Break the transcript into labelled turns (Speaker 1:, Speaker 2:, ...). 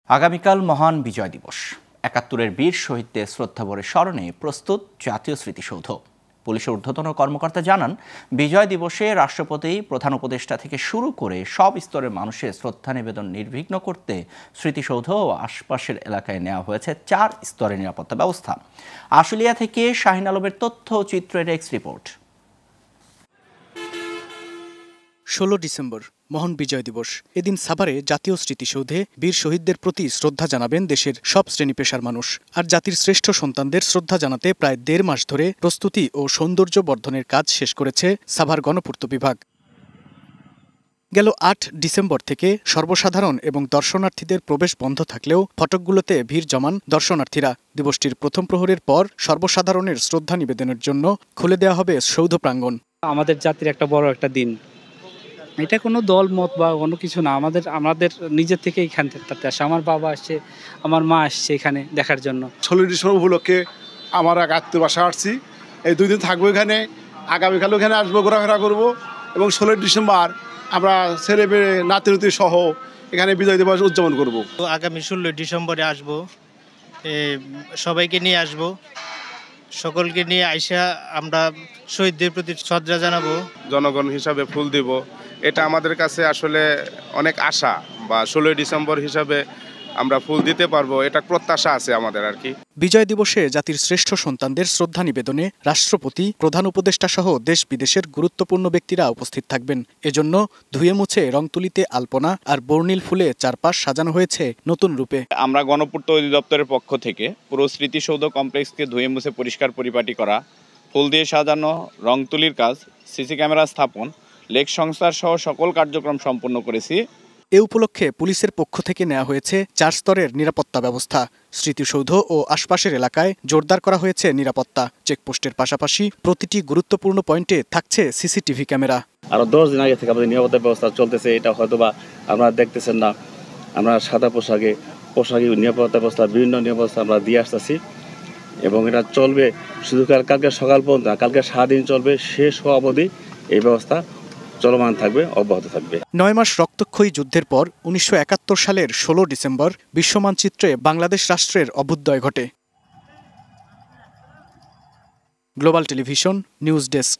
Speaker 1: আগামীকাল মহান বিজয় দিবস। ৭১-এর বীর শহীদদের শ্রদ্ধাভরে স্মরণে প্রস্তুত জাতীয় স্মৃতিসৌধ। পুলিশের ঊর্ধ্বতন কর্মকর্তা জানান, বিজয় দিবসে রাষ্ট্রপতি, প্রধান উপদেষ্টা থেকে শুরু করে সব স্তরের মানুষের শ্রদ্ধা নিবেদন নির্বিঘ্ন করতে স্মৃতিসৌধ ও আশপাশের এলাকায় নেওয়া হয়েছে ৪ স্তরের নিরাপত্তা ব্যবস্থা। আশুলিয়া থেকে শাহিন আলমের তথ্য ও চিত্রের ডেস্ক রিপোর্ট।
Speaker 2: ১৬ ডিসেম্বর মহান বিজয় দিবস। এদিন সাভারে জাতীয় স্মৃতিসৌধে বীর শহীদদের প্রতি শ্রদ্ধা জানাবেন দেশের সব শ্রেণী পেশার মানুষ। আর জাতির শ্রেষ্ঠ সন্তানদের শ্রদ্ধা জানাতে প্রায় ১.৫ মাস ধরে প্রস্তুতি ও সৌন্দর্য বর্ধনের কাজ শেষ করেছে সাভার গণপূর্ত বিভাগ। গেল ৮ ডিসেম্বর থেকে সর্বসাধারণ এবং দর্শনার্থীদের প্রবেশ বন্ধ থাকলেও ফটকগুলোতে ভিড় জমান দর্শনার্থীরা। দিবসটির প্রথম প্রহরের পর সর্বসাধারণের শ্রদ্ধা নিবেদনের জন্য খুলে দেওয়া হবে সৌধ প্রাঙ্গণ।
Speaker 3: আমাদের জাতির একটা বড় একটা দিন, এটা কোনো দল মত বা কোনো কিছু না, আমাদের নিজের থেকে এখানটাতে আসে। আমার বাবা আসছে, আমার মা আসছে এখানে দেখার জন্য।
Speaker 4: ১৬ ডিসেম্বর উপলক্ষে আমার এক আত্মীয় বাসা আসছি, এই ২ দিন থাকবো এখানে। আগামীকাল এখানে আসবো, ঘোরাফেরা করবো এবং ১৬ ডিসেম্বর আমরা ছেলে মেয়ে নাতি সহ এখানে বিজয় দিবস উদযাপন করবো।
Speaker 5: আগামী ১৬ ডিসেম্বরে আসবো, সবাইকে নিয়ে আসবো, সকলকে নিয়ে আইসা আমরা শহীদদের প্রতি শ্রদ্ধা জানাবো।
Speaker 6: জনগণ হিসাবে ফুল দিব, এটা আমাদের কাছে আসলে অনেক আশা, বা ১৬ ডিসেম্বর হিসাবে আমরা ফুল দিতে পারবো, এটা প্রত্যাশা আছে আমাদের আর কি।
Speaker 2: বিজয় দিবসে জাতির শ্রেষ্ঠ সন্তানদের শ্রদ্ধা নিবেদনে রাষ্ট্রপতি, প্রধান উপদেষ্টা সহ দেশ বিদেশের গুরুত্বপূর্ণ ব্যক্তিরা উপস্থিত থাকবেন। এজন্য ধুয়ে মুছে রং তুলিতে আলপনা আর বর্ণিল ফুলে চারপাশ সাজানো হয়েছে নতুন রূপে।
Speaker 7: আমরা গণপূর্ত অধিদপ্তরের পক্ষ থেকে পুরো স্মৃতিসৌধ কমপ্লেক্সকে ধুয়ে মুছে পরিষ্কার পরিপাটি করা, ফুল দিয়ে সাজানো, রং তুলির কাজ, সিসি ক্যামেরা স্থাপন, লেক সংস্কার সহ সকল কার্যক্রম সম্পন্ন করেছি।
Speaker 2: এ উপলক্ষে পুলিশের পক্ষ থেকে নেওয়া হয়েছে ৪ স্তরের নিরাপত্তা ব্যবস্থা। স্মৃতিসৌধ ও আশপাশের এলাকায় জোরদার করা হয়েছে নিরাপত্তা। চেকপোস্টের পাশাপাশি প্রতিটি গুরুত্বপূর্ণ পয়েন্টে থাকছে সিসিটিভি ক্যামেরা।
Speaker 8: আরো 10 দিন আগে থেকে আমাদের নিরাপত্তা ব্যবস্থা চলতেছে, এটা হয়তোবা আপনারা দেখতেছেন না। আমরা সাদা পোশাকে নিরাপত্তা ব্যবস্থা, বিভিন্ন নিরাপত্তা আমরা দিয়ে আসতেছি এবং এটা চলবে শুধু কালকে সকাল পর্যন্ত, কালকে সারাদিন চলবে, শেষ হওয়া অবধি এই ব্যবস্থা চলমান থাকবে, অব্যাহত থাকবে। 9
Speaker 2: মাস রক্তক্ষয়ী যুদ্ধের পর ১৯৭১ সালের ১৬ ডিসেম্বর বিশ্বমানচিত্রে বাংলাদেশ রাষ্ট্রের অভ্যুদয় ঘটে। Global television news desk.